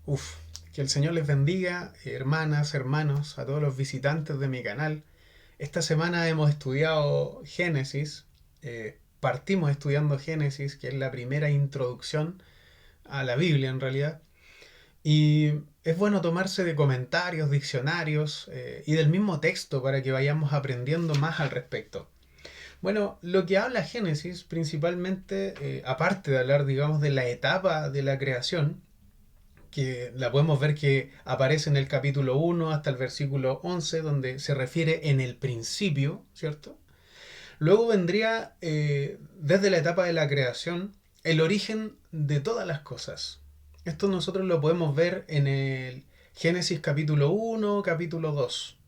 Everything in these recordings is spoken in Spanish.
Uf, que el Señor les bendiga, hermanas, hermanos, a todos los visitantes de mi canal. Esta semana hemos estudiado Génesis, partimos estudiando Génesis, que es la primera introducción a la Biblia en realidad. Y es bueno tomarse de comentarios, diccionarios y del mismo texto para que vayamos aprendiendo más al respecto. Bueno, lo que habla Génesis principalmente, aparte de hablar, digamos, de la etapa de la creación, que la podemos ver que aparece en el capítulo 1 hasta el versículo 11, donde se refiere en el principio, ¿cierto? Luego vendría, desde la etapa de la creación, el origen de todas las cosas. Esto nosotros lo podemos ver en el Génesis capítulo 1, capítulo 2,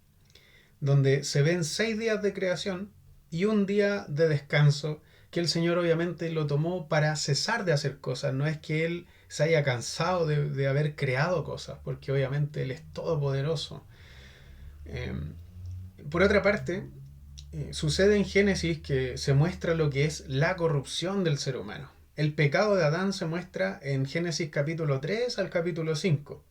donde se ven 6 días de creación y un día de descanso que el Señor obviamente lo tomó para cesar de hacer cosas. No es que Él se haya cansado de haber creado cosas, porque obviamente Él es todopoderoso. Eh, por otra parte, sucede en Génesis que se muestra lo que es la corrupción del ser humano. El pecado de Adán se muestra en Génesis capítulo 3 al capítulo 5,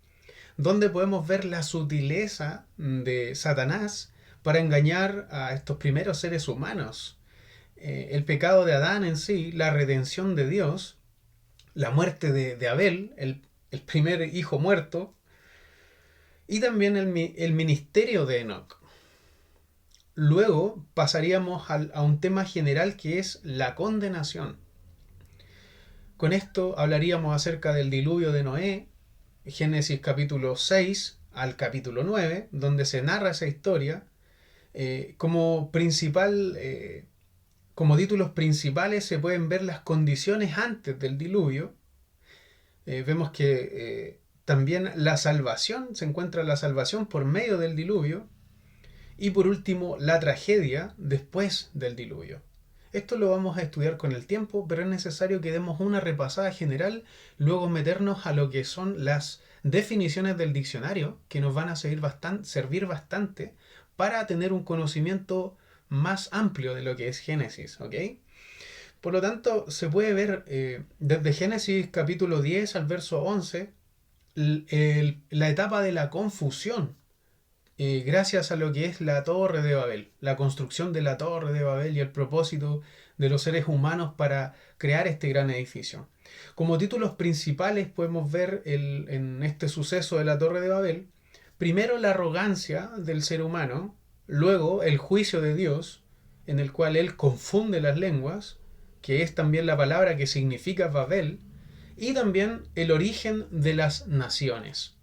donde podemos ver la sutileza de Satanás para engañar a estos primeros seres humanos. El pecado de Adán en sí, la redención de Dios, la muerte de Abel, el primer hijo muerto, y también el ministerio de Enoch. Luego pasaríamos a un tema general que es la condenación. Con esto hablaríamos acerca del diluvio de Noé, Génesis capítulo 6 al capítulo 9, donde se narra esa historia. Como principal, como títulos principales se pueden ver las condiciones antes del diluvio. Vemos que también la salvación, se encuentra la salvación por medio del diluvio. Y por último, la tragedia después del diluvio. Esto lo vamos a estudiar con el tiempo, pero es necesario que demos una repasada general, luego meternos a lo que son las definiciones del diccionario, que nos van a servir bastante para tener un conocimiento más amplio de lo que es Génesis, ¿ok? Por lo tanto, se puede ver desde Génesis capítulo 10 al verso 11 la etapa de la confusión, gracias a lo que es la Torre de Babel, la construcción de la Torre de Babel y el propósito de los seres humanos para crear este gran edificio. Como títulos principales podemos ver en este suceso de la Torre de Babel, primero la arrogancia del ser humano, luego el juicio de Dios, en el cual Él confunde las lenguas, que es también la palabra que significa Babel, y también el origen de las naciones.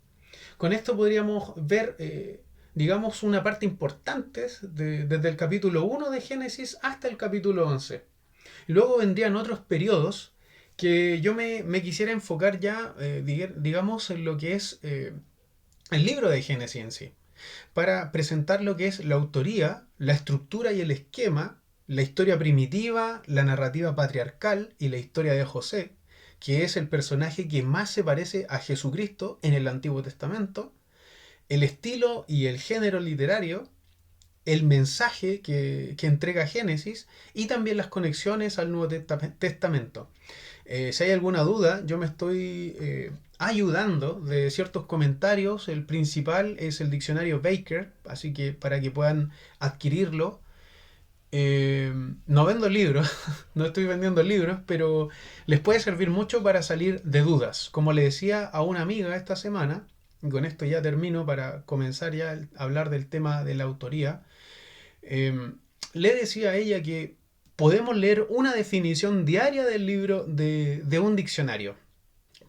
Con esto podríamos ver, digamos, una parte importante desde el capítulo 1 de Génesis hasta el capítulo 11. Luego vendrían otros periodos que yo me quisiera enfocar ya, digamos, en lo que es el libro de Génesis en sí, para presentar lo que es la autoría, la estructura y el esquema, la historia primitiva, la narrativa patriarcal y la historia de José, que es el personaje que más se parece a Jesucristo en el Antiguo Testamento, el estilo y el género literario, el mensaje que entrega Génesis y también las conexiones al Nuevo Testamento. Si hay alguna duda, yo me estoy ayudando de ciertos comentarios. El principal es el diccionario Baker, así que para que puedan adquirirlo. No vendo libros, no estoy vendiendo libros, pero les puede servir mucho para salir de dudas. Como le decía a una amiga esta semana, y con esto ya termino para comenzar ya a hablar del tema de la autoría, eh, le decía a ella que podemos leer una definición diaria del libro de un diccionario.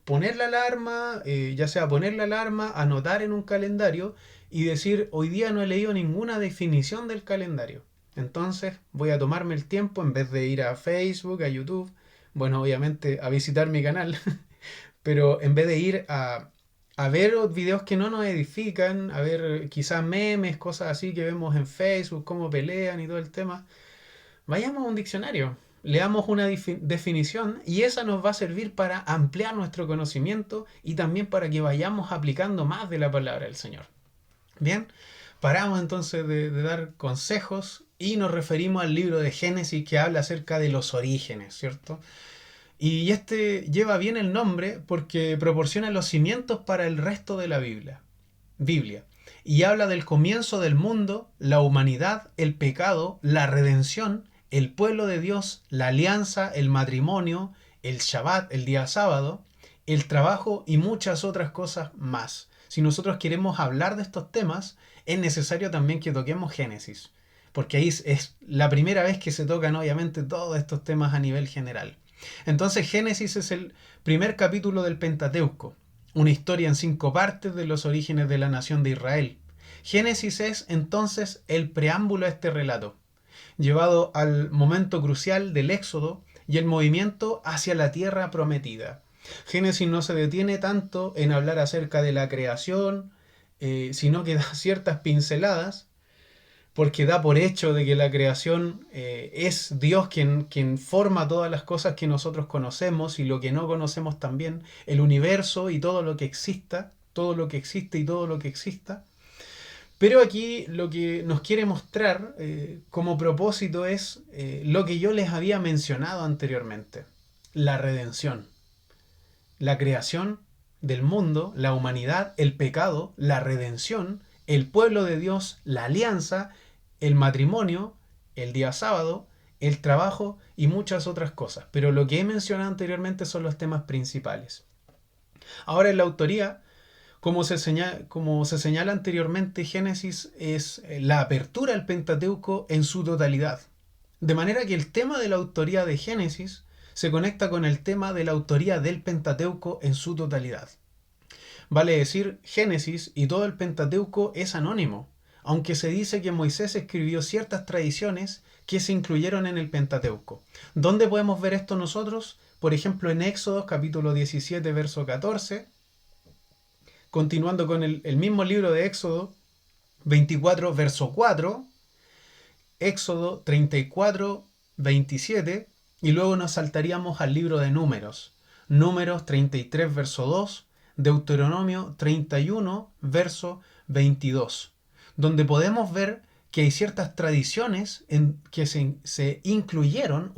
Poner la alarma, ya sea poner la alarma, anotar en un calendario y decir, hoy día no he leído ninguna definición del calendario. Entonces voy a tomarme el tiempo en vez de ir a Facebook, a YouTube, bueno, obviamente a visitar mi canal, pero en vez de ir a ver videos que no nos edifican, a ver quizás memes, cosas así que vemos en Facebook, cómo pelean y todo el tema, vayamos a un diccionario, leamos una definición y esa nos va a servir para ampliar nuestro conocimiento y también para que vayamos aplicando más de la palabra del Señor. Bien, paramos entonces de dar consejos y nos referimos al libro de Génesis que habla acerca de los orígenes, ¿cierto? Y este lleva bien el nombre porque proporciona los cimientos para el resto de la Biblia. Y habla del comienzo del mundo, la humanidad, el pecado, la redención, el pueblo de Dios, la alianza, el matrimonio, el Shabbat, el día sábado, el trabajo y muchas otras cosas más. Si nosotros queremos hablar de estos temas, es necesario también que toquemos Génesis, porque ahí es la primera vez que se tocan obviamente todos estos temas a nivel general. Entonces Génesis es el primer capítulo del Pentateuco, una historia en 5 partes de los orígenes de la nación de Israel. Génesis es entonces el preámbulo a este relato, llevado al momento crucial del Éxodo y el movimiento hacia la tierra prometida. Génesis no se detiene tanto en hablar acerca de la creación, sino que da ciertas pinceladas, porque da por hecho de que la creación es Dios quien forma todas las cosas que nosotros conocemos y lo que no conocemos también, el universo y todo lo que exista, todo lo que existe y todo lo que exista. Pero aquí lo que nos quiere mostrar como propósito es lo que yo les había mencionado anteriormente, la redención, la creación del mundo, la humanidad, el pecado, la redención, el pueblo de Dios, la alianza, el matrimonio, el día sábado, el trabajo y muchas otras cosas. Pero lo que he mencionado anteriormente son los temas principales. Ahora en la autoría, como se señala anteriormente, Génesis es la apertura al Pentateuco en su totalidad. De manera que el tema de la autoría de Génesis se conecta con el tema de la autoría del Pentateuco en su totalidad. Vale decir, Génesis y todo el Pentateuco es anónimo, aunque se dice que Moisés escribió ciertas tradiciones que se incluyeron en el Pentateuco. ¿Dónde podemos ver esto nosotros? Por ejemplo, en Éxodo capítulo 17, verso 14, continuando con el mismo libro de Éxodo 24, verso 4, Éxodo 34, 27, y luego nos saltaríamos al libro de Números. Números 33, verso 2, Deuteronomio 31, verso 22, donde podemos ver que hay ciertas tradiciones que se incluyeron,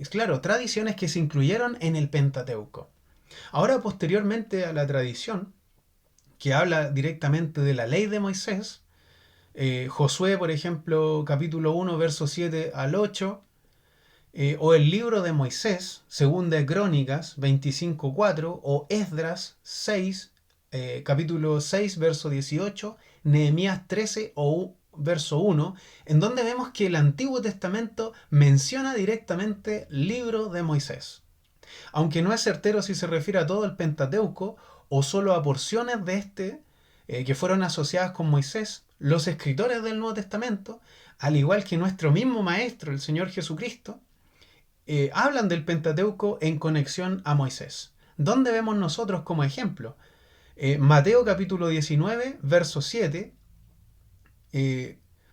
claro, tradiciones que se incluyeron en el Pentateuco. Ahora, posteriormente a la tradición, que habla directamente de la ley de Moisés, Josué, por ejemplo, capítulo 1, verso 7 al 8, o el libro de Moisés, segunda de Crónicas 25:4, o Esdras 6, capítulo 6, verso 18, Nehemías 13 o verso 1, en donde vemos que el Antiguo Testamento menciona directamente libro de Moisés. Aunque no es certero si se refiere a todo el Pentateuco o solo a porciones de este que fueron asociadas con Moisés, los escritores del Nuevo Testamento, al igual que nuestro mismo Maestro, el Señor Jesucristo, hablan del Pentateuco en conexión a Moisés. ¿Dónde vemos nosotros como ejemplo? Mateo capítulo 19, verso 7,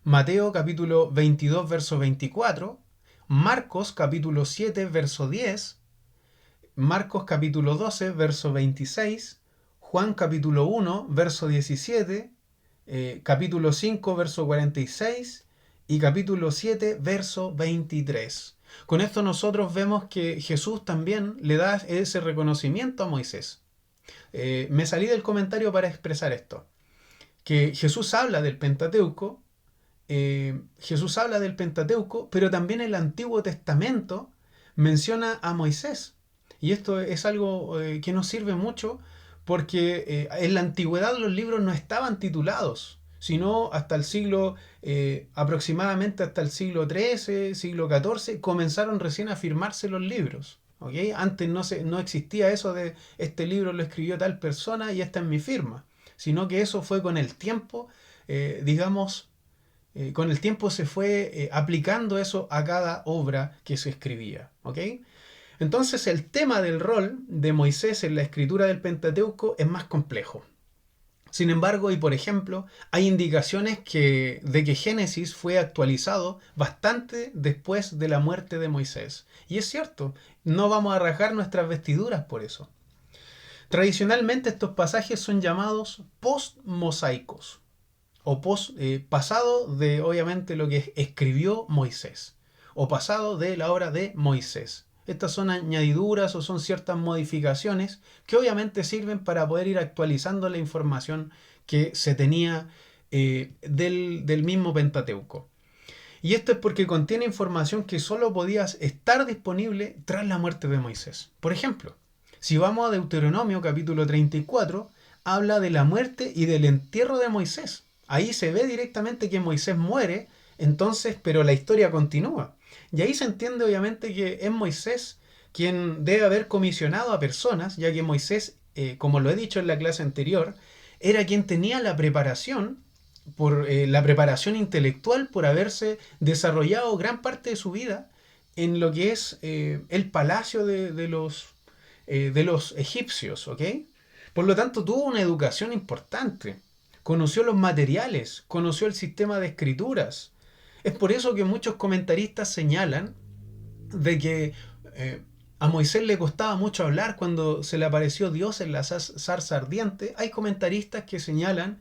Mateo capítulo 22, verso 24, Marcos capítulo 7, verso 10, Marcos capítulo 12, verso 26, Juan capítulo 1, verso 17, capítulo 5, verso 46 y capítulo 7, verso 23. Con esto nosotros vemos que Jesús también le da ese reconocimiento a Moisés. Me salí del comentario para expresar esto, que Jesús habla del Pentateuco, pero también el Antiguo Testamento menciona a Moisés. Y esto es algo que nos sirve mucho porque en la antigüedad los libros no estaban titulados, sino hasta el siglo, aproximadamente hasta el siglo XIII, siglo XIV, comenzaron recién a firmarse los libros. ¿Okay? Antes no existía eso de este libro lo escribió tal persona y esta es mi firma, sino que eso fue con el tiempo, digamos, con el tiempo se fue aplicando eso a cada obra que se escribía. ¿Ok? Entonces el tema del rol de Moisés en la escritura del Pentateuco es más complejo. Sin embargo, y por ejemplo, hay indicaciones de que Génesis fue actualizado bastante después de la muerte de Moisés. Y es cierto, no vamos a rasgar nuestras vestiduras por eso. Tradicionalmente estos pasajes son llamados post-mosaicos, o pasado de obviamente lo que escribió Moisés, o pasado de la obra de Moisés. Estas son añadiduras o son ciertas modificaciones que obviamente sirven para poder ir actualizando la información que se tenía del mismo Pentateuco. Y esto es porque contiene información que solo podía estar disponible tras la muerte de Moisés. Por ejemplo, si vamos a Deuteronomio capítulo 34, habla de la muerte y del entierro de Moisés. Ahí se ve directamente que Moisés muere, entonces, pero la historia continúa. Y ahí se entiende obviamente que es Moisés quien debe haber comisionado a personas, ya que Moisés, como lo he dicho en la clase anterior, era quien tenía la preparación por la preparación intelectual, por haberse desarrollado gran parte de su vida en lo que es el palacio de los egipcios, ¿ok? Por lo tanto, tuvo una educación importante, conoció los materiales, conoció el sistema de escrituras. Es por eso que muchos comentaristas señalan de que a Moisés le costaba mucho hablar cuando se le apareció Dios en la zarza ardiente. Hay comentaristas que señalan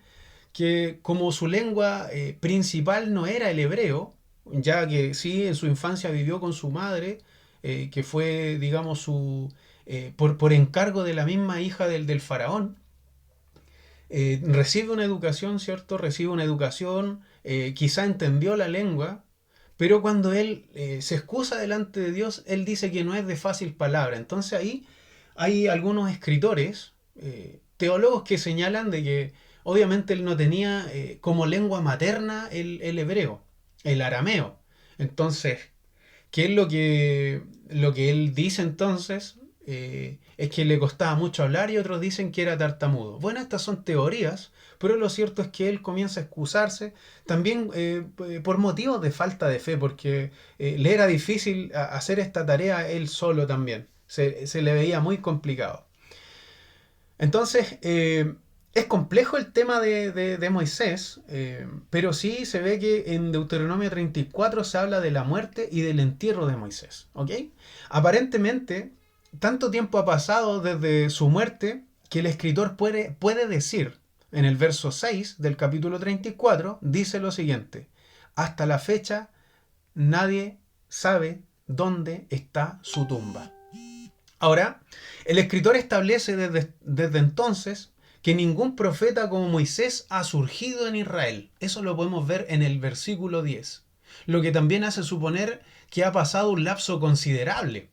que como su lengua principal no era el hebreo, ya que sí, en su infancia vivió con su madre, que fue, digamos, por encargo de la misma hija del faraón, recibe una educación, ¿cierto? Recibe una educación, quizá entendió la lengua, pero cuando él se excusa delante de Dios, él dice que no es de fácil palabra. Entonces ahí hay algunos escritores, teólogos que señalan de que obviamente él no tenía como lengua materna el hebreo, el arameo. Entonces, ¿qué es lo que él dice entonces? Es que le costaba mucho hablar y otros dicen que era tartamudo. Bueno, estas son teorías, pero lo cierto es que él comienza a excusarse también por motivos de falta de fe, porque le era difícil hacer esta tarea él solo también. Se le veía muy complicado. Entonces, es complejo el tema de Moisés, pero sí se ve que en Deuteronomio 34 se habla de la muerte y del entierro de Moisés. ¿Ok? Aparentemente, tanto tiempo ha pasado desde su muerte que el escritor puede decir, en el verso 6 del capítulo 34, dice lo siguiente: hasta la fecha nadie sabe dónde está su tumba. Ahora, el escritor establece desde entonces que ningún profeta como Moisés ha surgido en Israel. Eso lo podemos ver en el versículo 10, lo que también hace suponer que ha pasado un lapso considerable.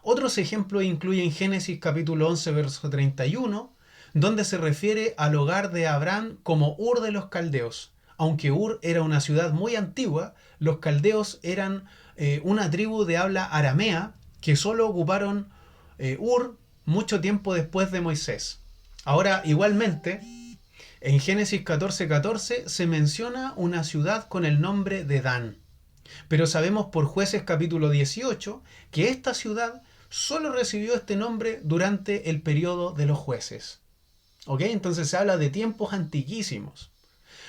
Otros ejemplos incluyen Génesis capítulo 11, verso 31, donde se refiere al hogar de Abraham como Ur de los Caldeos. Aunque Ur era una ciudad muy antigua, los caldeos eran una tribu de habla aramea que solo ocuparon Ur mucho tiempo después de Moisés. Ahora, igualmente, en Génesis 14:14 se menciona una ciudad con el nombre de Dan. Pero sabemos por Jueces capítulo 18 que esta ciudad solo recibió este nombre durante el periodo de los jueces. ¿Ok? Entonces se habla de tiempos antiquísimos.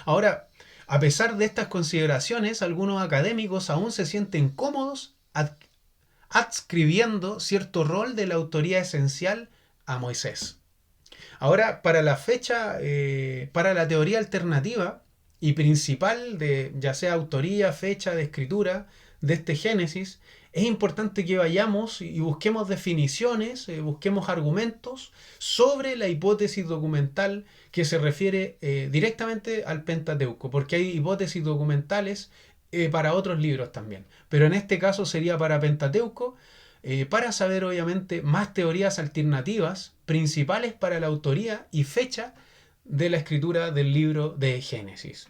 Ahora, a pesar de estas consideraciones, algunos académicos aún se sienten cómodos adscribiendo cierto rol de la autoría esencial a Moisés. Ahora, para la fecha, para la teoría alternativa y principal de ya sea autoría, fecha de escritura de este Génesis, es importante que vayamos y busquemos definiciones, busquemos argumentos sobre la hipótesis documental que se refiere directamente al Pentateuco, porque hay hipótesis documentales para otros libros también. Pero en este caso sería para Pentateuco, para saber obviamente más teorías alternativas principales para la autoría y fecha de la escritura del libro de Génesis.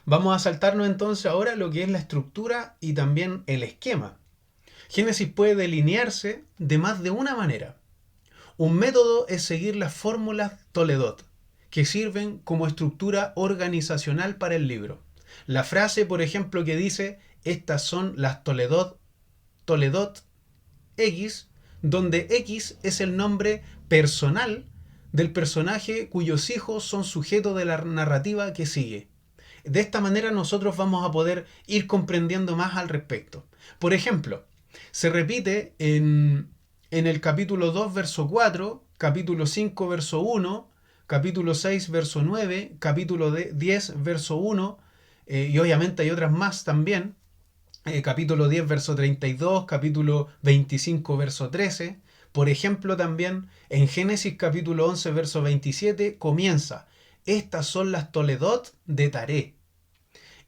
Vamos a saltarnos entonces ahora lo que es la estructura y también el esquema. Génesis puede delinearse de más de una manera. Un método es seguir las fórmulas Toledot, que sirven como estructura organizacional para el libro. La frase, por ejemplo, que dice: estas son las Toledot X, donde X es el nombre personal del personaje cuyos hijos son sujeto de la narrativa que sigue. De esta manera nosotros vamos a poder ir comprendiendo más al respecto. Por ejemplo, se repite en el capítulo 2, verso 4, capítulo 5, verso 1, capítulo 6, verso 9, capítulo 10, verso 1, y obviamente hay otras más también. capítulo 10, verso 32, capítulo 25, verso 13. Por ejemplo, también en Génesis capítulo 11, verso 27, comienza: estas son las Toledot de Taré.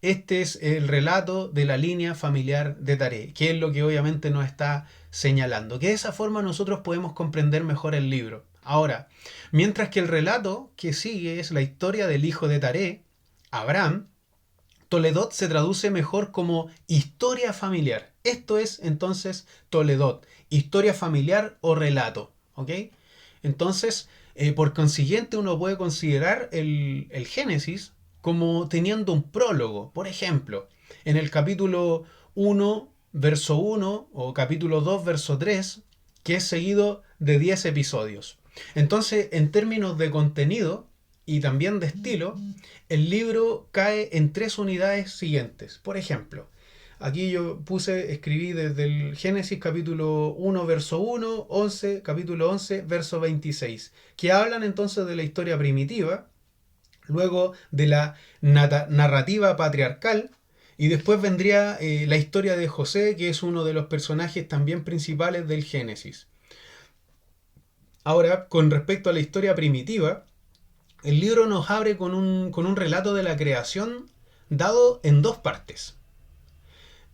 Este es el relato de la línea familiar de Taré, que es lo que obviamente nos está señalando. Que de esa forma nosotros podemos comprender mejor el libro. Ahora, mientras que el relato que sigue es la historia del hijo de Taré, Abraham, Toledot se traduce mejor como historia familiar. Esto es entonces Toledot, historia familiar o relato. ¿Ok? Entonces, por consiguiente, uno puede considerar el Génesis como teniendo un prólogo. Por ejemplo, en el capítulo 1, verso 1 o capítulo 2, verso 3, que es seguido de 10 episodios. Entonces, en términos de contenido y también de estilo, el libro cae en tres unidades siguientes. Por ejemplo, aquí yo escribí desde el Génesis capítulo 1, verso 1, 11, capítulo 11, verso 26, que hablan entonces de la historia primitiva, luego de la narrativa patriarcal, y después vendría la historia de José, que es uno de los personajes también principales del Génesis. Ahora, con respecto a la historia primitiva, el libro nos abre con un relato de la creación dado en dos partes.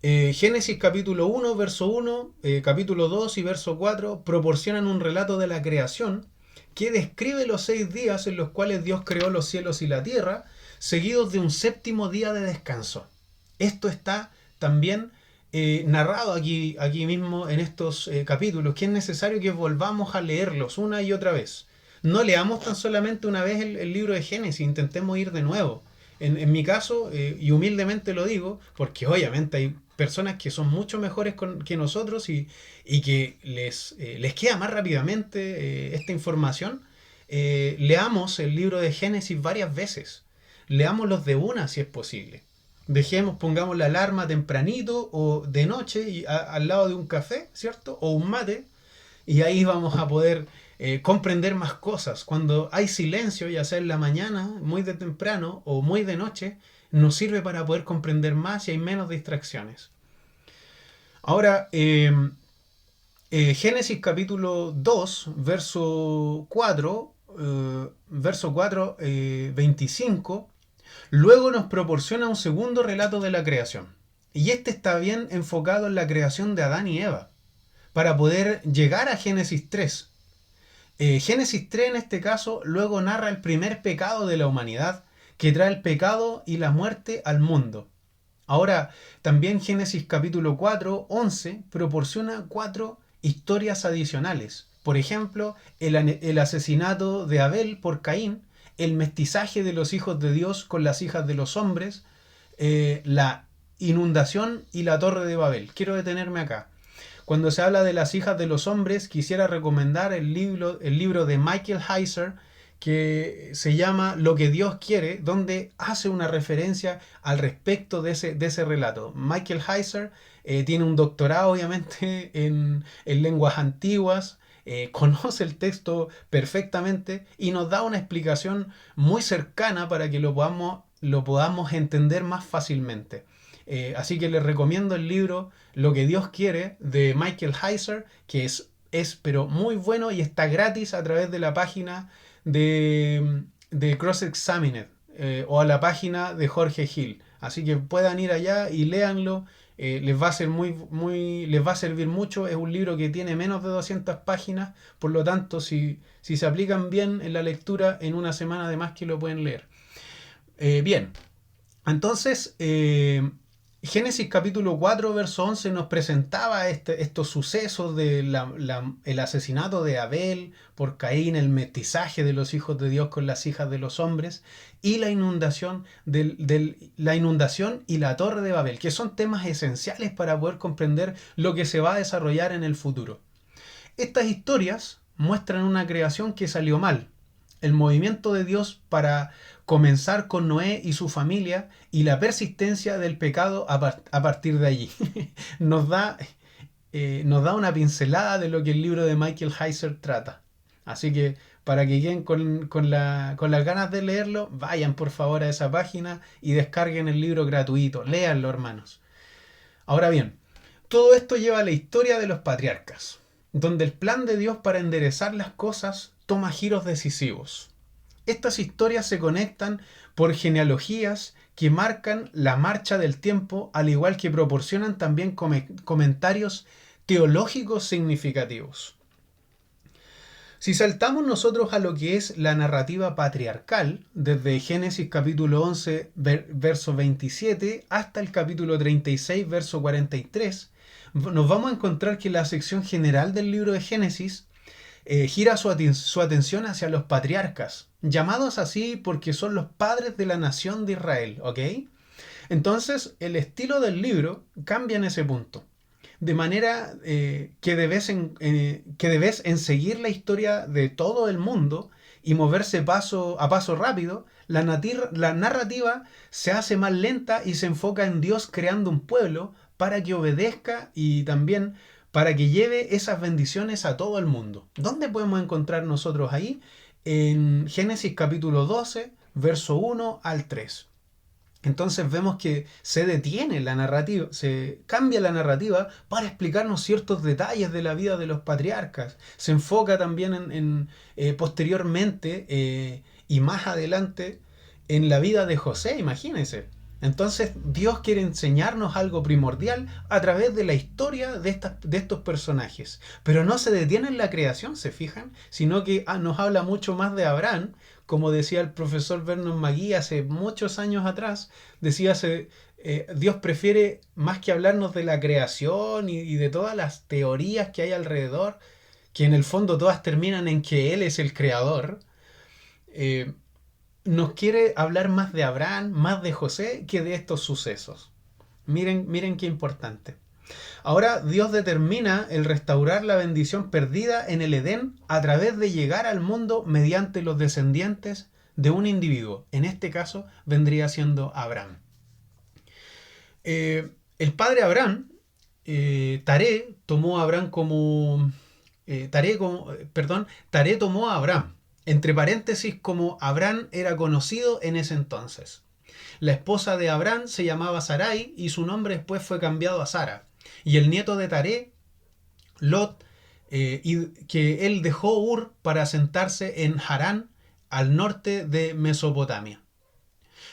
Génesis capítulo 1, verso 1, capítulo 2 y verso 4 proporcionan un relato de la creación que describe los 6 días en los cuales Dios creó los cielos y la tierra, seguidos de un séptimo día de descanso. Esto está también narrado aquí mismo en estos capítulos, que es necesario que volvamos a leerlos una y otra vez. No leamos tan solamente una vez el libro de Génesis, intentemos ir de nuevo. En mi caso, y humildemente lo digo, porque obviamente hay personas que son mucho mejores que nosotros y que les queda más rápidamente esta información, leamos el libro de Génesis varias veces. Leámoslos de una si es posible. Pongamos la alarma tempranito o de noche al lado de un café, ¿cierto? O un mate, y ahí vamos a poder comprender más cosas. Cuando hay silencio, ya sea en la mañana, muy de temprano o muy de noche, nos sirve para poder comprender más y hay menos distracciones. Ahora, Génesis capítulo 2, verso 4, 25, luego nos proporciona un segundo relato de la creación. Y este está bien enfocado en la creación de Adán y Eva, para poder llegar a Génesis 3. Génesis 3 en este caso luego narra el primer pecado de la humanidad, que trae el pecado y la muerte al mundo. Ahora, también Génesis capítulo 4, 11 proporciona 4 historias adicionales. Por ejemplo, el asesinato de Abel por Caín, el mestizaje de los hijos de Dios con las hijas de los hombres, la inundación y la torre de Babel. Quiero detenerme acá. Cuando se habla de las hijas de los hombres, quisiera recomendar el libro de Michael Heiser, que se llama Lo que Dios quiere, donde hace una referencia al respecto de ese relato. Michael Heiser tiene un doctorado, obviamente, en lenguas antiguas, conoce el texto perfectamente y nos da una explicación muy cercana para que lo podamos entender más fácilmente. Así que les recomiendo el libro Lo que Dios quiere de Michael Heiser, que es pero muy bueno y está gratis a través de la página de Cross Examined o a la página de Jorge Gil. Así que puedan ir allá y léanlo. Les va a ser les va a servir mucho. Es un libro que tiene menos de 200 páginas, por lo tanto, si se aplican bien en la lectura, en una semana además que lo pueden leer. Bien, entonces, Génesis capítulo 4, verso 11 nos presentaba estos sucesos del el asesinato de Abel por Caín, el mestizaje de los hijos de Dios con las hijas de los hombres y la inundación, la inundación y la torre de Babel, que son temas esenciales para poder comprender lo que se va a desarrollar en el futuro. Estas historias muestran una creación que salió mal, el movimiento de Dios para comenzar con Noé y su familia y la persistencia del pecado a partir de allí. Nos da una pincelada de lo que el libro de Michael Heiser trata. Así que para que queden con las ganas de leerlo, vayan por favor a esa página y descarguen el libro gratuito. Léanlo, hermanos. Ahora bien, todo esto lleva a la historia de los patriarcas, donde el plan de Dios para enderezar las cosas toma giros decisivos. Estas historias se conectan por genealogías que marcan la marcha del tiempo, al igual que proporcionan también comentarios teológicos significativos. Si saltamos nosotros a lo que es la narrativa patriarcal, desde Génesis capítulo 11, verso 27, hasta el capítulo 36, verso 43, nos vamos a encontrar que la sección general del libro de Génesis gira su atención hacia los patriarcas, llamados así porque son los padres de la nación de Israel, ¿ok? Entonces, el estilo del libro cambia en ese punto. De manera que debes en seguir la historia de todo el mundo y moverse paso a paso rápido, la narrativa se hace más lenta y se enfoca en Dios creando un pueblo para que obedezca y también para que lleve esas bendiciones a todo el mundo. ¿Dónde podemos encontrar nosotros ahí? En Génesis capítulo 12, verso 1 al 3. Entonces vemos que se detiene la narrativa, se cambia la narrativa para explicarnos ciertos detalles de la vida de los patriarcas. Se enfoca también posteriormente y más adelante en la vida de José, imagínense. Entonces Dios quiere enseñarnos algo primordial a través de la historia de estos personajes. Pero no se detiene en la creación, ¿se fijan? Sino que nos habla mucho más de Abraham. Como decía el profesor Vernon McGee hace muchos años atrás, decía, Dios prefiere más que hablarnos de la creación y de todas las teorías que hay alrededor, que en el fondo todas terminan en que Él es el creador, nos quiere hablar más de Abraham, más de José, que de estos sucesos. Miren qué importante. Ahora Dios determina el restaurar la bendición perdida en el Edén a través de llegar al mundo mediante los descendientes de un individuo. En este caso vendría siendo Abraham. El padre Abraham, Taré, tomó a Abraham como... Taré tomó a Abraham, entre paréntesis, como Abraham era conocido en ese entonces. La esposa de Abraham se llamaba Sarai y su nombre después fue cambiado a Sara. Y el nieto de Taré, Lot, y que él dejó Ur para asentarse en Harán, al norte de Mesopotamia.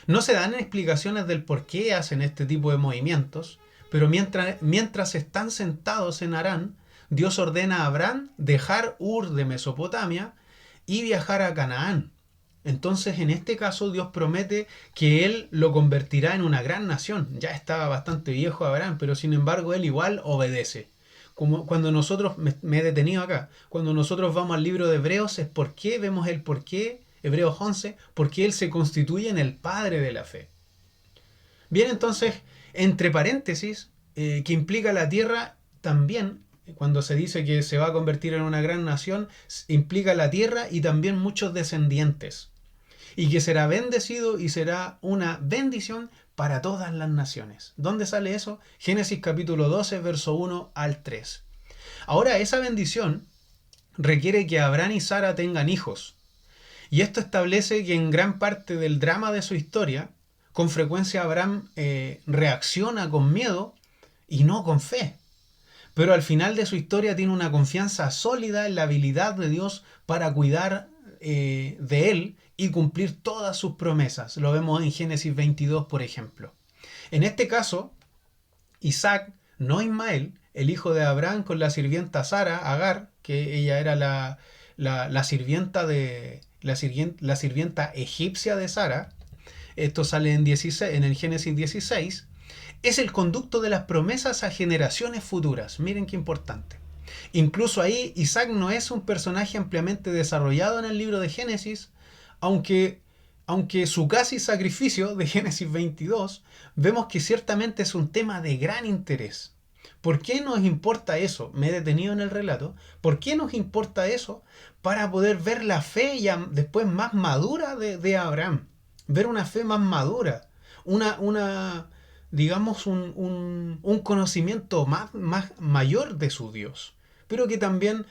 No se dan explicaciones del por qué hacen este tipo de movimientos, pero mientras están sentados en Harán, Dios ordena a Abraham dejar Ur de Mesopotamia y viajar a Canaán. Entonces, en este caso, Dios promete que Él lo convertirá en una gran nación. Ya estaba bastante viejo Abraham, pero sin embargo Él igual obedece. Como cuando nosotros, me he detenido acá, cuando nosotros vamos al libro de Hebreos, es por qué, vemos el por qué, Hebreos 11, porque Él se constituye en el Padre de la fe. Bien, entonces, entre paréntesis, que implica la tierra también, cuando se dice que se va a convertir en una gran nación, implica la tierra y también muchos descendientes. Y que será bendecido y será una bendición para todas las naciones. ¿Dónde sale eso? Génesis capítulo 12, verso 1 al 3. Ahora, esa bendición requiere que Abraham y Sara tengan hijos. Y esto establece que en gran parte del drama de su historia, con frecuencia Abraham reacciona con miedo y no con fe. Pero al final de su historia tiene una confianza sólida en la habilidad de Dios para cuidar de él y cumplir todas sus promesas. Lo vemos en Génesis 22, por ejemplo. En este caso, Isaac, no Ismael, el hijo de Abraham con la sirvienta Sara, Agar, que ella era la sirvienta egipcia de Sara. Esto sale en el Génesis 16. Es el conducto de las promesas a generaciones futuras. Miren qué importante. Incluso ahí Isaac no es un personaje ampliamente desarrollado en el libro de Génesis, aunque su casi sacrificio de Génesis 22, vemos que ciertamente es un tema de gran interés. ¿Por qué nos importa eso? Me he detenido en el relato. ¿Por qué nos importa eso? Para poder ver la fe ya después más madura de Abraham. Ver una fe más madura. Digamos, un conocimiento más mayor de su Dios. Pero que también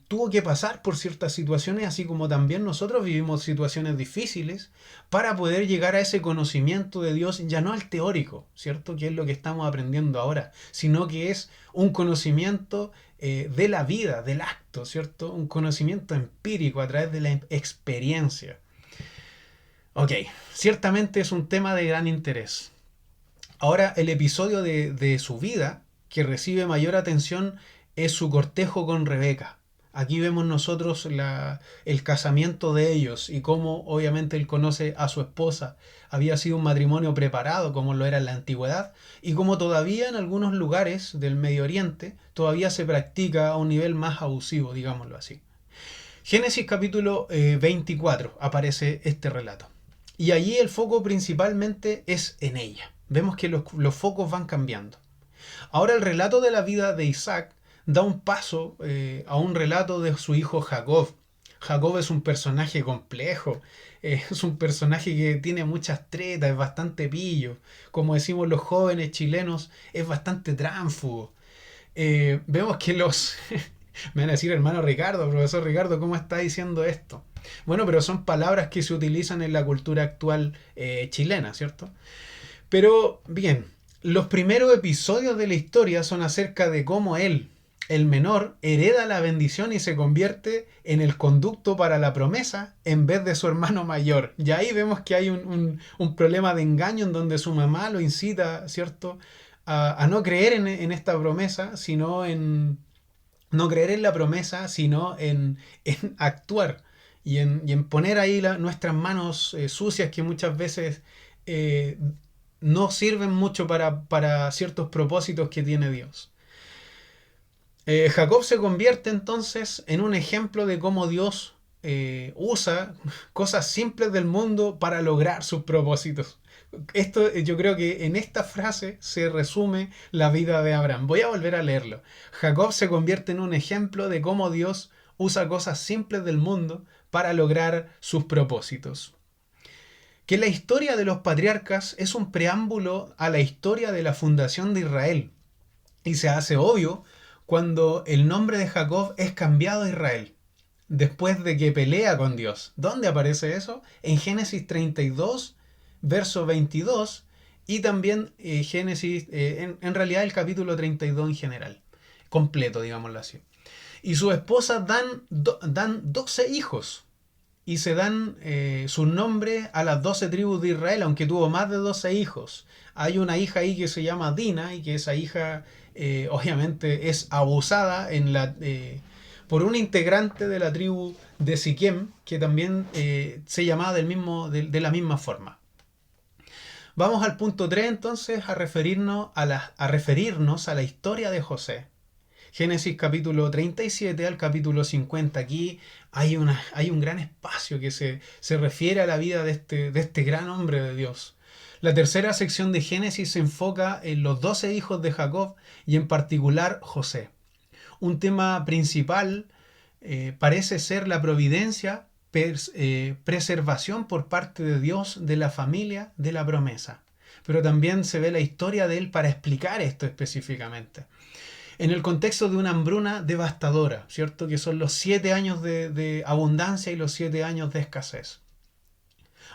tuvo que pasar por ciertas situaciones, así como también nosotros vivimos situaciones difíciles para poder llegar a ese conocimiento de Dios, ya no al teórico, ¿cierto? Que es lo que estamos aprendiendo ahora, sino que es un conocimiento de la vida, del acto, ¿cierto? Un conocimiento empírico a través de la experiencia. Ok, ciertamente es un tema de gran interés. Ahora, el episodio de su vida que recibe mayor atención es su cortejo con Rebeca. Aquí vemos nosotros el casamiento de ellos y cómo obviamente él conoce a su esposa. Había sido un matrimonio preparado como lo era en la antigüedad y como todavía en algunos lugares del Medio Oriente todavía se practica a un nivel más abusivo, digámoslo así. Génesis capítulo 24 aparece este relato. Y allí el foco principalmente es en ella. Vemos que los focos van cambiando. Ahora el relato de la vida de Isaac da un paso a un relato de su hijo Jacob. Jacob es un personaje complejo, es un personaje que tiene muchas tretas, es bastante pillo. Como decimos los jóvenes chilenos, es bastante tránfugo. Vemos que los... Me van a decir, hermano Ricardo, profesor Ricardo, ¿cómo está diciendo esto? Bueno, pero son palabras que se utilizan en la cultura actual chilena, ¿cierto? Pero bien, los primeros episodios de la historia son acerca de cómo él, el menor, hereda la bendición y se convierte en el conducto para la promesa en vez de su hermano mayor. Y ahí vemos que hay un problema de engaño en donde su mamá lo incita, ¿cierto?, a no creer en esta promesa, sino en... No creer en la promesa, sino en actuar y en poner ahí nuestras manos sucias que muchas veces eh, no sirven mucho para ciertos propósitos que tiene Dios. Jacob se convierte entonces en un ejemplo de cómo Dios usa cosas simples del mundo para lograr sus propósitos. Esto, yo creo que en esta frase se resume la vida de Abraham. Voy a volver a leerlo. Jacob se convierte en un ejemplo de cómo Dios usa cosas simples del mundo para lograr sus propósitos. Que la historia de los patriarcas es un preámbulo a la historia de la fundación de Israel. Y se hace obvio cuando el nombre de Jacob es cambiado a Israel, después de que pelea con Dios. ¿Dónde aparece eso? En Génesis 32, verso 22, y también Génesis, en realidad el capítulo 32 en general, completo, digámoslo así. Y sus esposas dan 12 hijos y se dan su nombre a las 12 tribus de Israel, aunque tuvo más de 12 hijos. Hay una hija ahí que se llama Dina y que esa hija obviamente es abusada por un integrante de la tribu de Siquem, que también se llamaba de la misma forma. Vamos al punto 3 entonces a referirnos a la historia de José. Génesis capítulo 37 al capítulo 50. Aquí hay un gran espacio que se refiere a la vida de este gran hombre de Dios. La tercera sección de Génesis se enfoca en los 12 hijos de Jacob y en particular José. Un tema principal parece ser la providencia, preservación por parte de Dios de la familia de la promesa. Pero también se ve la historia de él para explicar esto específicamente. En el contexto de una hambruna devastadora, ¿cierto? Que son los 7 años de abundancia y los 7 años de escasez.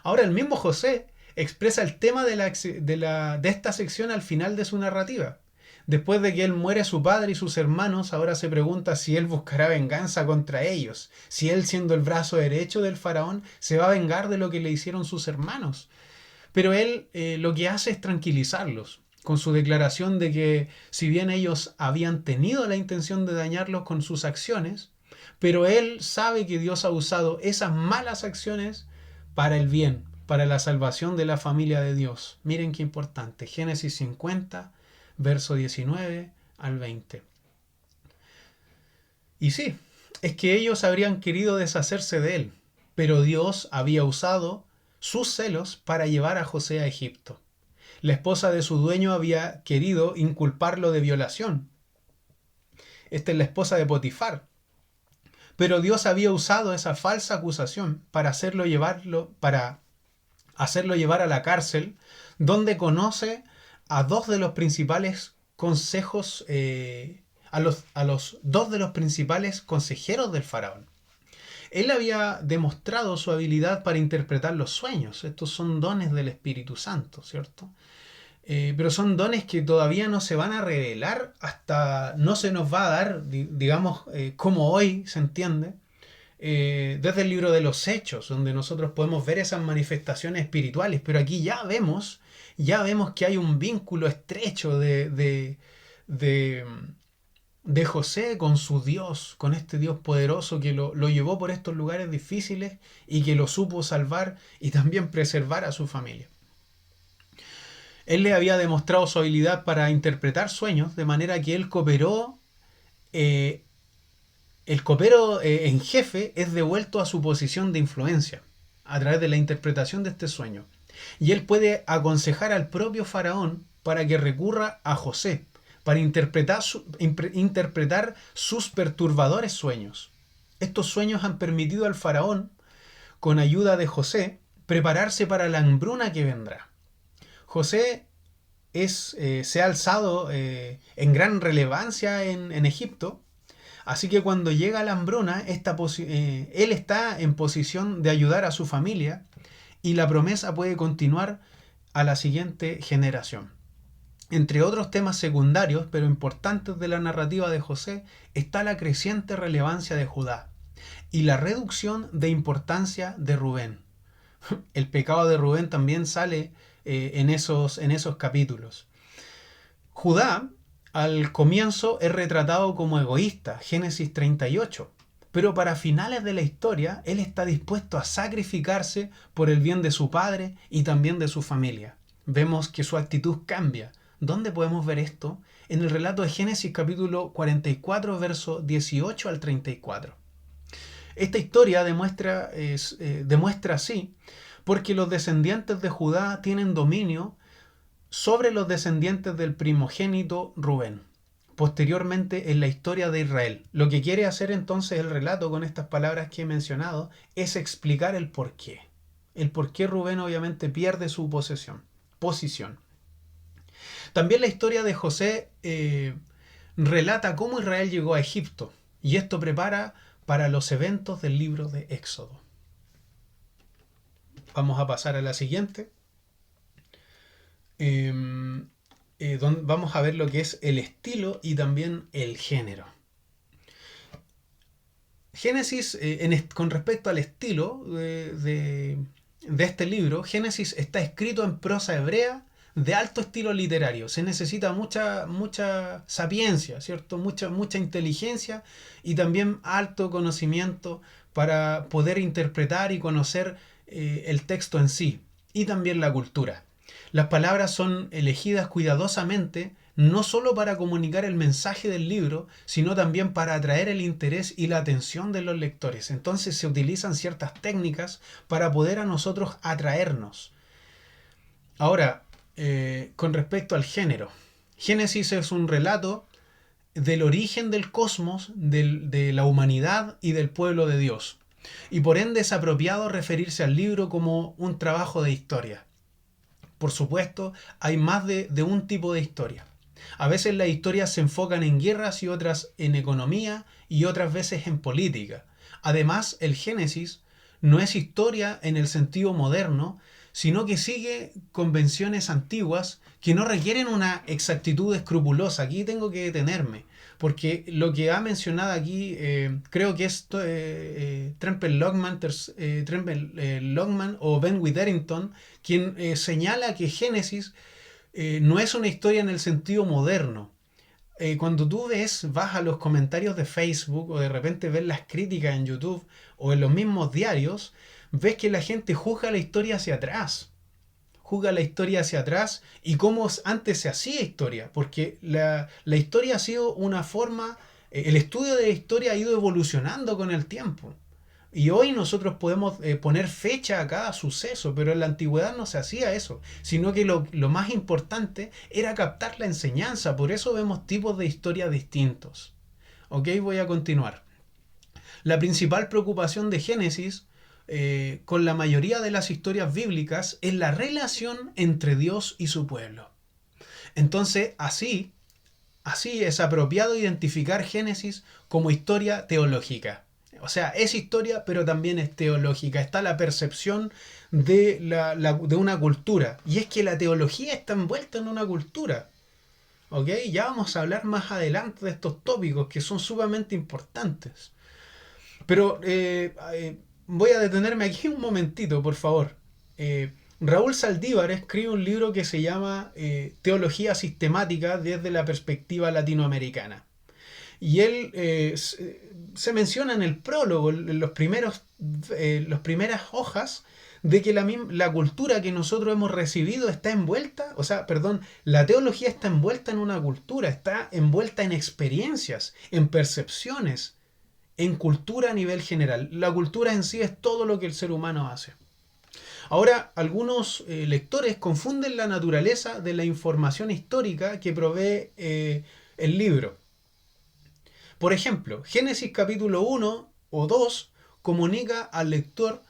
Ahora el mismo José expresa el tema de esta sección al final de su narrativa. Después de que él muere su padre y sus hermanos, ahora se pregunta si él buscará venganza contra ellos, si él, siendo el brazo derecho del faraón, se va a vengar de lo que le hicieron sus hermanos. Pero él lo que hace es tranquilizarlos con su declaración de que si bien ellos habían tenido la intención de dañarlos con sus acciones, pero él sabe que Dios ha usado esas malas acciones para el bien, para la salvación de la familia de Dios. Miren qué importante. Génesis 50, verso 19 al 20. Y sí, es que ellos habrían querido deshacerse de él, pero Dios había usado sus celos para llevar a José a Egipto. La esposa de su dueño había querido inculparlo de violación. Esta es la esposa de Potifar. Pero Dios había usado esa falsa acusación para hacerlo llevar a la cárcel, donde conoce a dos de los principales consejos a los dos de los principales consejeros del faraón. Él había demostrado su habilidad para interpretar los sueños. Estos son dones del Espíritu Santo, ¿cierto? Pero son dones que todavía no se van a revelar hasta no se nos va a dar, digamos, como hoy se entiende, desde el libro de los Hechos, donde nosotros podemos ver esas manifestaciones espirituales. Pero aquí ya vemos que hay un vínculo estrecho de, de José con su Dios, con este Dios poderoso que lo llevó por estos lugares difíciles y que lo supo salvar y también preservar a su familia. Él le había demostrado su habilidad para interpretar sueños, de manera que él cooperó, el copero en jefe es devuelto a su posición de influencia a través de la interpretación de este sueño. Y él puede aconsejar al propio faraón para que recurra a José, para interpretar sus perturbadores sueños. Estos sueños han permitido al faraón, con ayuda de José, prepararse para la hambruna que vendrá. José se ha alzado en gran relevancia en Egipto, así que cuando llega la hambruna, él está en posición de ayudar a su familia y la promesa puede continuar a la siguiente generación. Entre otros temas secundarios, pero importantes de la narrativa de José, está la creciente relevancia de Judá y la reducción de importancia de Rubén. El pecado de Rubén también sale en esos capítulos. Judá, al comienzo, es retratado como egoísta, Génesis 38, pero para finales de la historia, él está dispuesto a sacrificarse por el bien de su padre y también de su familia. Vemos que su actitud cambia. ¿Dónde podemos ver esto? En el relato de Génesis capítulo 44, verso 18 al 34. Esta historia demuestra así porque los descendientes de Judá tienen dominio sobre los descendientes del primogénito Rubén, posteriormente en la historia de Israel. Lo que quiere hacer entonces el relato con estas palabras que he mencionado es explicar el porqué. El por qué Rubén obviamente pierde su posición. También la historia de José relata cómo Israel llegó a Egipto, y esto prepara para los eventos del libro de Éxodo. Vamos a pasar a la siguiente. Vamos a ver lo que es el estilo y también el género. Génesis, con respecto al estilo de este libro, Génesis está escrito en prosa hebrea de alto estilo literario. Se necesita mucha sapiencia, ¿cierto? Mucha inteligencia y también alto conocimiento para poder interpretar y conocer el texto en sí y también la cultura. Las palabras son elegidas cuidadosamente no solo para comunicar el mensaje del libro, sino también para atraer el interés y la atención de los lectores. Entonces se utilizan ciertas técnicas para poder a nosotros atraernos. Ahora, con respecto al género, Génesis es un relato del origen del cosmos, de la humanidad y del pueblo de Dios. Y por ende es apropiado referirse al libro como un trabajo de historia. Por supuesto, hay más de un tipo de historia. A veces las historias se enfocan en guerras y otras en economía y otras veces en política. Además, el Génesis no es historia en el sentido moderno, sino que sigue convenciones antiguas que no requieren una exactitud escrupulosa. Aquí tengo que detenerme, porque lo que ha mencionado aquí, creo que es Tremper Longman o Ben Witherington, quien señala que Génesis no es una historia en el sentido moderno. Cuando tú vas a los comentarios de Facebook o de repente ves las críticas en YouTube o en los mismos diarios, ves que la gente juzga la historia hacia atrás. Juzga la historia hacia atrás y cómo antes se hacía historia, porque la historia ha sido una forma, el estudio de la historia ha ido evolucionando con el tiempo. Y hoy nosotros podemos poner fecha a cada suceso, pero en la antigüedad no se hacía eso, sino que lo más importante era captar la enseñanza, por eso vemos tipos de historia distintos. Ok, voy a continuar. La principal preocupación de Génesis con la mayoría de las historias bíblicas es la relación entre Dios y su pueblo. Entonces, así, Así es apropiado identificar Génesis como historia teológica. O sea, es historia, pero también es teológica. Está la percepción de una cultura. Y es que la teología está envuelta en una cultura. ¿Ok? Ya vamos a hablar más adelante de estos tópicos que son sumamente importantes. Pero voy a detenerme aquí un momentito, por favor. Eh, Raúl Saldívar escribe un libro que se llama Teología Sistemática desde la perspectiva latinoamericana. Y él se menciona en el prólogo, en las primeras hojas, de que la cultura que nosotros hemos recibido está envuelta, o sea, perdón, la teología está envuelta en una cultura, está envuelta en experiencias, en percepciones, en cultura a nivel general. La cultura en sí es todo lo que el ser humano hace. Ahora, algunos lectores confunden la naturaleza de la información histórica que provee el libro. Por ejemplo, Génesis capítulo 1 o 2 comunica al lector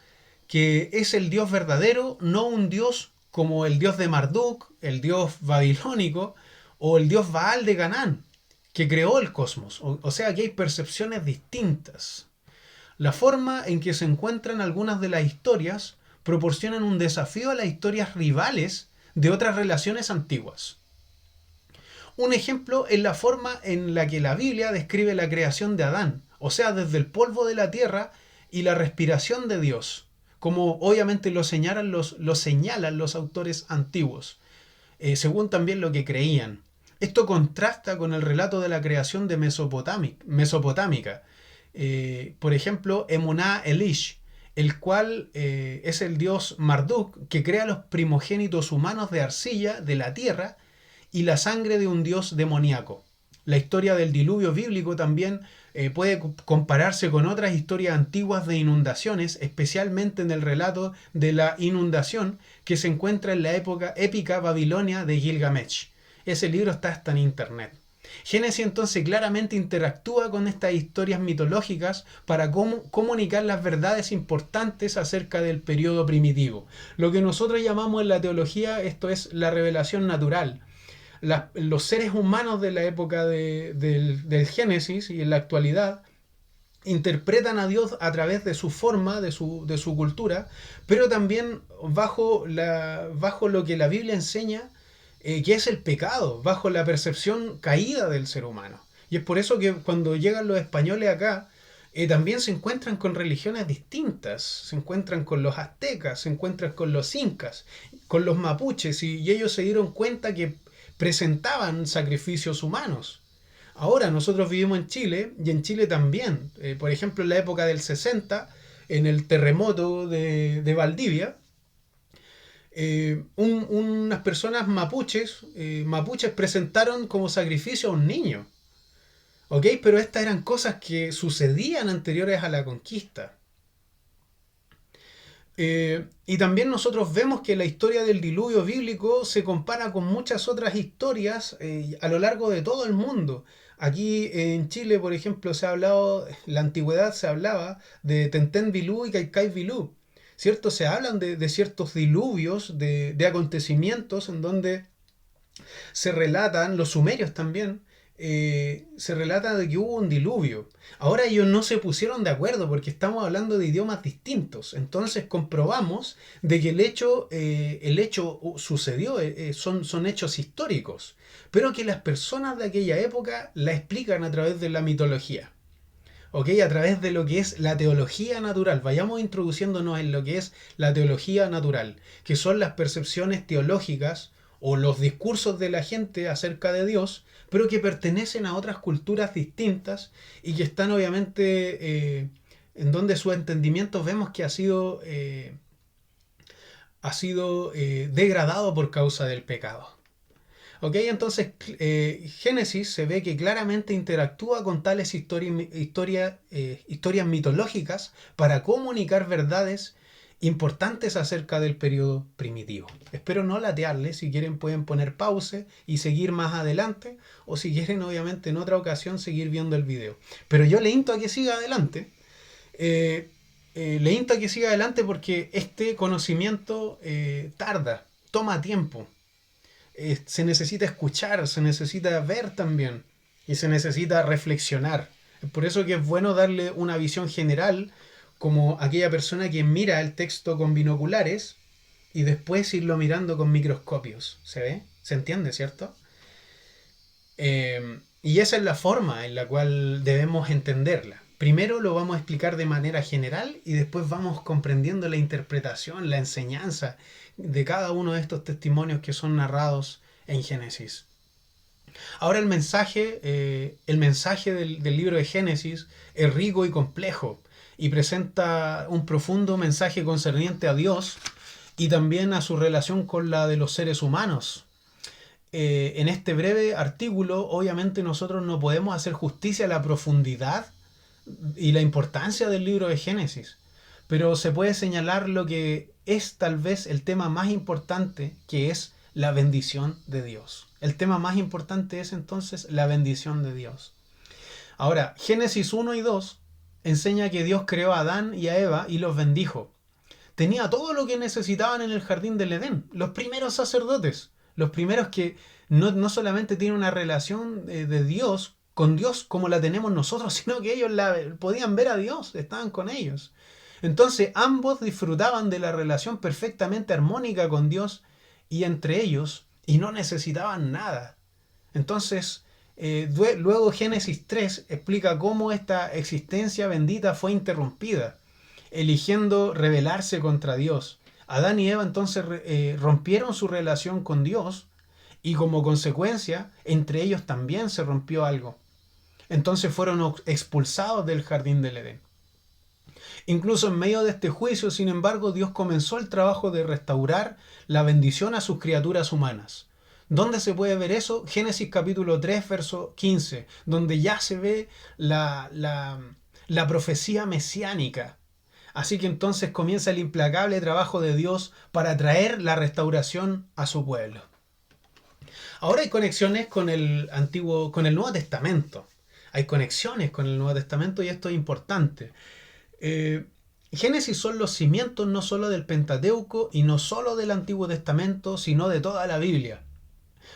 que es el Dios verdadero, no un Dios como el Dios de Marduk, el Dios babilónico o el Dios Baal de Canaán, que creó el cosmos. O sea que hay percepciones distintas. La forma en que se encuentran algunas de las historias proporcionan un desafío a las historias rivales de otras relaciones antiguas. Un ejemplo es la forma en la que la Biblia describe la creación de Adán, o sea, desde el polvo de la tierra y la respiración de Dios, como obviamente lo señalan los autores antiguos, según también lo que creían. Esto contrasta con el relato de la creación de Mesopotámica. Por ejemplo, Emuná Elish, el cual es el dios Marduk, que crea los primogénitos humanos de arcilla de la tierra y la sangre de un dios demoníaco. La historia del diluvio bíblico también puede compararse con otras historias antiguas de inundaciones, especialmente en el relato de la inundación que se encuentra en la época épica babilonia de Gilgamesh. Ese libro está hasta en internet. Génesis entonces claramente interactúa con estas historias mitológicas para comunicar las verdades importantes acerca del periodo primitivo. Lo que nosotros llamamos en la teología, esto es la revelación natural. Los seres humanos de la época del Génesis y en la actualidad interpretan a Dios a través de su forma, de su cultura, pero también bajo lo que la Biblia enseña, que es el pecado, bajo la percepción caída del ser humano. Y es por eso que cuando llegan los españoles acá, también se encuentran con religiones distintas, se encuentran con los aztecas, se encuentran con los incas, con los mapuches, y ellos se dieron cuenta que presentaban sacrificios humanos. Ahora nosotros vivimos en Chile y en Chile también, por ejemplo en la época del 60, en el terremoto de Valdivia, unas personas mapuches presentaron como sacrificio a un niño. ¿Ok? Pero estas eran cosas que sucedían anteriores a la conquista. Y también nosotros vemos que la historia del diluvio bíblico se compara con muchas otras historias a lo largo de todo el mundo. Aquí en Chile, por ejemplo, en la antigüedad se hablaba de Tentén Bilú y Caicay Bilú. ¿Cierto? Se hablan de ciertos diluvios, de acontecimientos en donde se relatan, los sumerios también, se relata de que hubo un diluvio. Ahora ellos no se pusieron de acuerdo porque estamos hablando de idiomas distintos. Entonces comprobamos de que el hecho sucedió, son hechos históricos, pero que las personas de aquella época la explican a través de la mitología. ¿Ok? A través de lo que es la teología natural. Vayamos introduciéndonos en lo que es la teología natural, que son las percepciones teológicas o los discursos de la gente acerca de Dios, pero que pertenecen a otras culturas distintas y que están obviamente en donde su entendimiento vemos que ha sido degradado por causa del pecado. Ok, entonces Génesis se ve que claramente interactúa con tales historias mitológicas para comunicar verdades importantes acerca del periodo primitivo. Espero no latearles, si quieren pueden poner pause y seguir más adelante, o si quieren obviamente en otra ocasión seguir viendo el video. Pero yo le insto a que siga adelante, le insto a que siga adelante porque este conocimiento toma tiempo. se necesita escuchar, se necesita ver también y se necesita reflexionar. Es por eso que es bueno darle una visión general como aquella persona que mira el texto con binoculares y después irlo mirando con microscopios. ¿Se ve? ¿Se entiende, cierto? Y esa es la forma en la cual debemos entenderla. Primero lo vamos a explicar de manera general y después vamos comprendiendo la interpretación, la enseñanza de cada uno de estos testimonios que son narrados en Génesis. Ahora el mensaje del libro de Génesis es rico y complejo y presenta un profundo mensaje concerniente a Dios y también a su relación con la de los seres humanos. En este breve artículo, obviamente nosotros no podemos hacer justicia a la profundidad y la importancia del libro de Génesis, pero se puede señalar lo que es tal vez el tema más importante, que es la bendición de Dios. El tema más importante es entonces la bendición de Dios. Ahora, Génesis 1 y 2 enseña que Dios creó a Adán y a Eva y los bendijo. Tenía todo lo que necesitaban en el jardín del Edén. Los primeros sacerdotes, los primeros que no solamente tienen una relación de Dios con Dios como la tenemos nosotros, sino que ellos podían ver a Dios, estaban con ellos. Entonces ambos disfrutaban de la relación perfectamente armónica con Dios y entre ellos y no necesitaban nada. Entonces, luego Génesis 3 explica cómo esta existencia bendita fue interrumpida, eligiendo rebelarse contra Dios. Adán y Eva entonces rompieron su relación con Dios y como consecuencia entre ellos también se rompió algo. Entonces fueron expulsados del jardín del Edén. Incluso en medio de este juicio, sin embargo, Dios comenzó el trabajo de restaurar la bendición a sus criaturas humanas. ¿Dónde se puede ver eso? Génesis capítulo 3, verso 15, donde ya se ve la profecía mesiánica. Así que entonces comienza el implacable trabajo de Dios para traer la restauración a su pueblo. Ahora hay conexiones con el Nuevo Testamento. Hay conexiones con el Nuevo Testamento y esto es importante. Génesis son los cimientos no solo del Pentateuco y no solo del Antiguo Testamento, sino de toda la Biblia.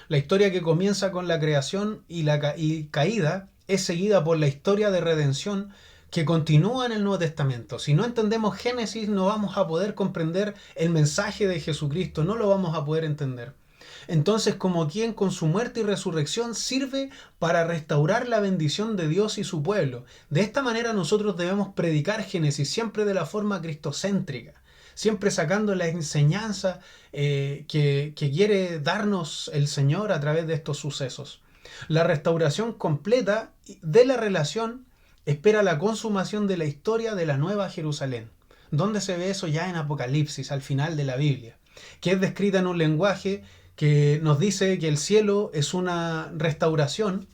La historia que comienza con la creación y caída es seguida por la historia de redención que continúa en el Nuevo Testamento. Si no entendemos Génesis, no vamos a poder comprender el mensaje de Jesucristo, no lo vamos a poder entender. Entonces, como quien con su muerte y resurrección sirve para restaurar la bendición de Dios y su pueblo. De esta manera nosotros debemos predicar Génesis siempre de la forma cristocéntrica, siempre sacando la enseñanza que quiere darnos el Señor a través de estos sucesos. La restauración completa de la relación espera la consumación de la historia de la Nueva Jerusalén. ¿Dónde se ve eso? Ya en Apocalipsis, al final de la Biblia, que es descrita en un lenguaje que nos dice que el cielo es una restauración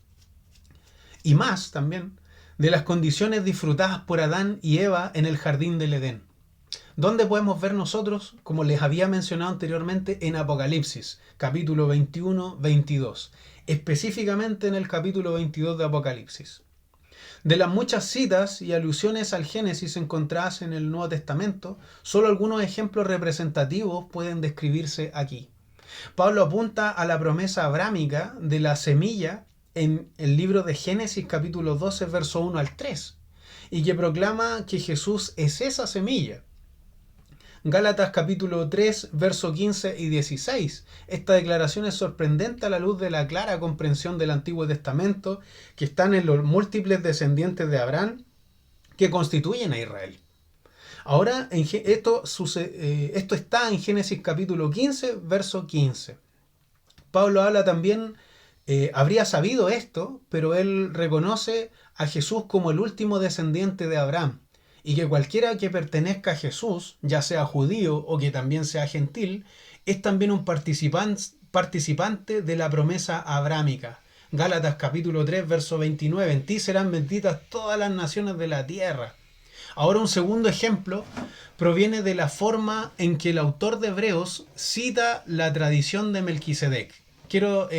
y más también de las condiciones disfrutadas por Adán y Eva en el jardín del Edén. ¿Dónde podemos ver nosotros? Como les había mencionado anteriormente, en Apocalipsis, capítulo 21-22, específicamente en el capítulo 22 de Apocalipsis. De las muchas citas y alusiones al Génesis encontradas en el Nuevo Testamento, solo algunos ejemplos representativos pueden describirse aquí. Pablo apunta a la promesa abrámica de la semilla en el libro de Génesis capítulo 12, verso 1 al 3, y que proclama que Jesús es esa semilla. Gálatas capítulo 3, verso 15 y 16. Esta declaración es sorprendente a la luz de la clara comprensión del Antiguo Testamento que están en los múltiples descendientes de Abraham que constituyen a Israel. Ahora, esto está en Génesis capítulo 15, verso 15. Pablo habla también, habría sabido esto, pero él reconoce a Jesús como el último descendiente de Abraham, y que cualquiera que pertenezca a Jesús, ya sea judío o que también sea gentil, es también un participante de la promesa abrámica. Gálatas capítulo 3, verso 29. En ti serán benditas todas las naciones de la tierra. Ahora un segundo ejemplo proviene de la forma en que el autor de Hebreos cita la tradición de Melquisedec. Quiero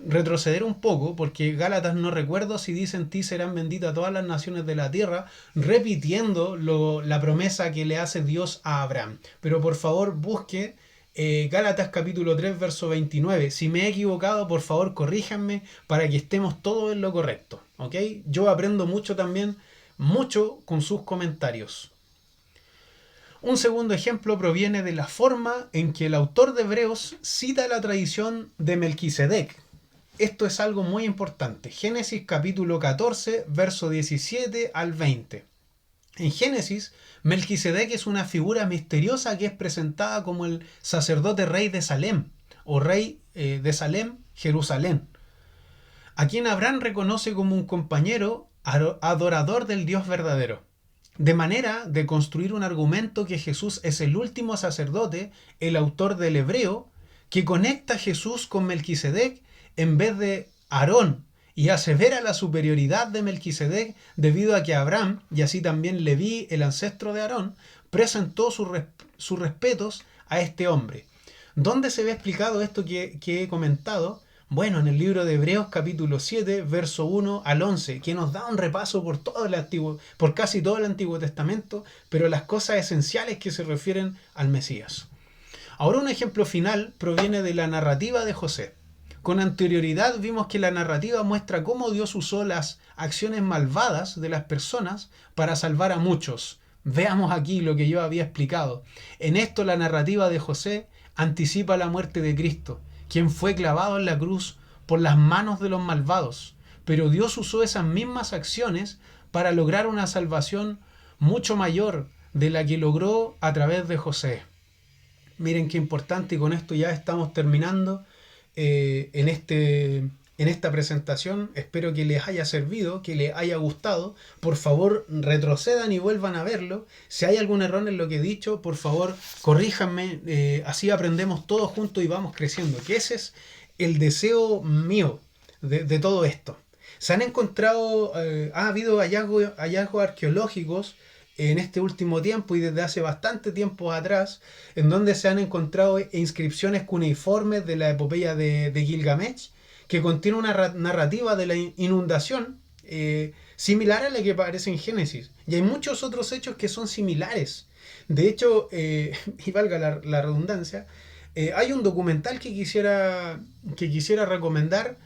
retroceder un poco porque Gálatas no recuerdo si dice en ti serán benditas todas las naciones de la tierra, repitiendo la promesa que le hace Dios a Abraham. Pero por favor busque Gálatas capítulo 3, verso 29. Si me he equivocado, por favor, corríjanme para que estemos todos en lo correcto. ¿Ok? Yo aprendo mucho también, mucho con sus comentarios. Un segundo ejemplo proviene de la forma en que el autor de Hebreos cita la tradición de Melquisedec. Esto es algo muy importante. Génesis capítulo 14, verso 17 al 20. En Génesis, Melquisedec es una figura misteriosa que es presentada como el sacerdote rey de Salem, o rey de Salem, Jerusalén, a quien Abraham reconoce como un compañero adorador del Dios verdadero. De manera de construir un argumento que Jesús es el último sacerdote, el autor del Hebreo, que conecta a Jesús con Melquisedec en vez de Aarón, y asevera la superioridad de Melquisedec debido a que Abraham, y así también Leví, el ancestro de Aarón, presentó sus respetos a este hombre. ¿Dónde se ve explicado esto que he comentado? Bueno, en el libro de Hebreos capítulo 7, verso 1 al 11, que nos da un repaso por casi todo el Antiguo Testamento, pero las cosas esenciales que se refieren al Mesías. Ahora un ejemplo final proviene de la narrativa de José. Con anterioridad vimos que la narrativa muestra cómo Dios usó las acciones malvadas de las personas para salvar a muchos. Veamos aquí lo que yo había explicado. En esto la narrativa de José anticipa la muerte de Cristo, quien fue clavado en la cruz por las manos de los malvados. Pero Dios usó esas mismas acciones para lograr una salvación mucho mayor de la que logró a través de José. Miren qué importante, y con esto ya estamos terminando en esta presentación. Espero que les haya servido, que les haya gustado. Por favor, retrocedan y vuelvan a verlo. Si hay algún error en lo que he dicho, por favor, corríjanme. Así aprendemos todos juntos y vamos creciendo. Que ese es el deseo mío de todo esto. Se han encontrado, ha habido hallazgos arqueológicos en este último tiempo y desde hace bastante tiempo atrás, en donde se han encontrado inscripciones cuneiformes de la epopeya de Gilgamesh, que contiene una narrativa de la inundación similar a la que aparece en Génesis. Y hay muchos otros hechos que son similares. De hecho, y valga la redundancia, hay un documental que quisiera recomendar,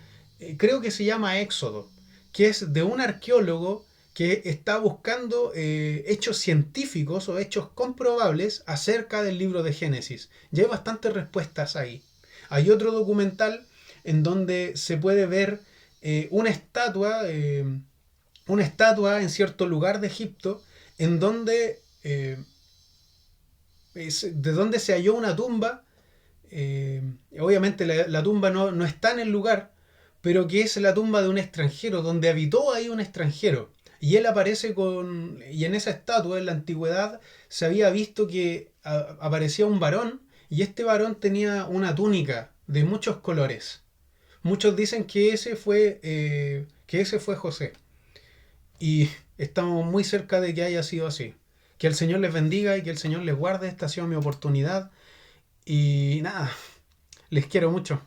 creo que se llama Éxodo, que es de un arqueólogo que está buscando hechos científicos o hechos comprobables acerca del libro de Génesis. Ya hay bastantes respuestas ahí. Hay otro documental en donde se puede ver una estatua en cierto lugar de Egipto, en donde de donde se halló una tumba. Obviamente la tumba no está en el lugar, pero que es la tumba de un extranjero, donde habitó ahí un extranjero. Y él aparece y en esa estatua, en la antigüedad, se había visto que aparecía un varón, y este varón tenía una túnica de muchos colores. Muchos dicen que ese fue José. Y estamos muy cerca de que haya sido así. Que el Señor les bendiga y que el Señor les guarde. Esta ha sido mi oportunidad. Y nada, les quiero mucho.